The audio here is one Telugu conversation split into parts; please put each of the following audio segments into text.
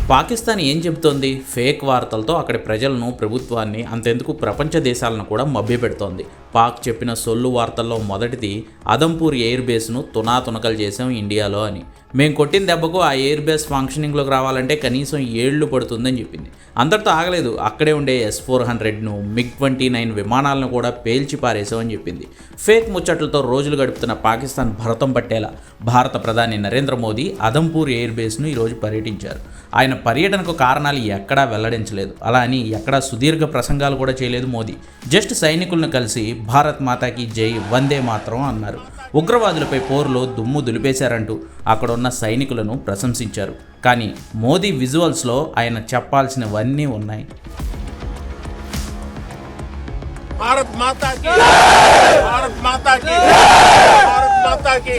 పాకిస్తాన్ ఏం చెబుతోంది? ఫేక్ వార్తలతో అక్కడి ప్రజలను, ప్రభుత్వాన్ని, అంతెందుకు ప్రపంచ దేశాలను కూడా మభ్యపెడుతోంది. పాక్ చెప్పిన సొల్లు వార్తల్లో మొదటిది అదంపూర్ ఎయిర్ బేస్ను తునాతునకలు చేసాం ఇండియాలో అని. మేం కొట్టిన దెబ్బకు ఆ ఎయిర్ బేస్ ఫంక్షనింగ్లోకి రావాలంటే కనీసం ఏళ్లు పడుతుందని చెప్పింది. అందరితో ఆగలేదు, అక్కడే ఉండే S-400ను, MiG-29 విమానాలను కూడా పేల్చి పారేసామని చెప్పింది. ఫేక్ ముచ్చట్లతో రోజులు గడుపుతున్న పాకిస్తాన్ భరతం పట్టేలా భారత ప్రధాని నరేంద్ర మోదీ అదంపూర్ ఎయిర్ బేస్ను ఈరోజు పర్యటించారు. ఆయన పర్యటనకు కారణాలు ఎక్కడా వెల్లడించలేదు. అలా అని ఎక్కడా సుదీర్ఘ ప్రసంగాలు కూడా చేయలేదు మోదీ. జస్ట్ సైనికులను కలిసి భారత్ మాతాకి జై, వందే మాతరం అన్నారు. ఉగ్రవాదులపై పోరులో దుమ్ము దులిపేశారంటూ అక్కడున్న సైనికులను ప్రశంసించారు. కానీ మోదీ విజువల్స్లో ఆయన చెప్పాల్సినవన్నీ ఉన్నాయి. భారత్ మాతా కీ, భారత్ మాతా కీ, భారత్ మాతా కీ,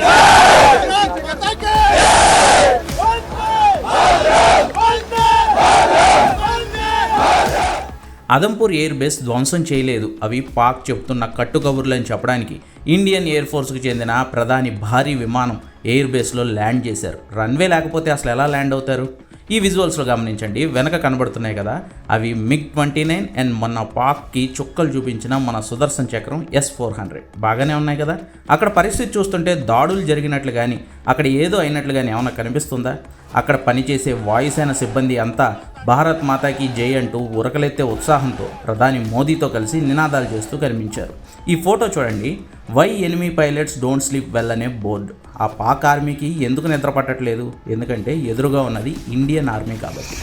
అదంపూర్ ఎయిర్ బేస్ ధ్వంసం చేయలేదు. అవి పాక్ చెప్తున్న కట్టుకబుర్లని చెప్పడానికి ఇండియన్ ఎయిర్ ఫోర్స్కు చెందిన ప్రధాని భారీ విమానం ఎయిర్ బేస్లో ల్యాండ్ చేశారు. రన్వే లేకపోతే అసలు ఎలా ల్యాండ్ అవుతారు? ఈ విజువల్స్లో గమనించండి, వెనక కనబడుతున్నాయి కదా, అవి MiG-29 అండ్ మొన్న పాక్కి చుక్కలు చూపించిన మన సుదర్శన్ చక్రం S-400 బాగానే ఉన్నాయి కదా. అక్కడ పరిస్థితి చూస్తుంటే దాడులు జరిగినట్లు కానీ, అక్కడ ఏదో అయినట్లు కానీ ఏమైనా కనిపిస్తుందా? అక్కడ పనిచేసే వాయుసేన సిబ్బంది అంతా భారత్ మాతాకి జై అంటూ ఉరకలెత్తే ఉత్సాహంతో ప్రధాని మోదీతో కలిసి నినాదాలు చేస్తూ కనిపించారు. ఈ ఫోటో చూడండి, why enemy pilots don't sleep well అనే బోర్డు. ఆ పాక్ ఆర్మీకి ఎందుకు నిద్ర పట్టట్లేదు? ఎందుకంటే ఎదురుగా ఉన్నది ఇండియన్ ఆర్మీ కాబట్టి.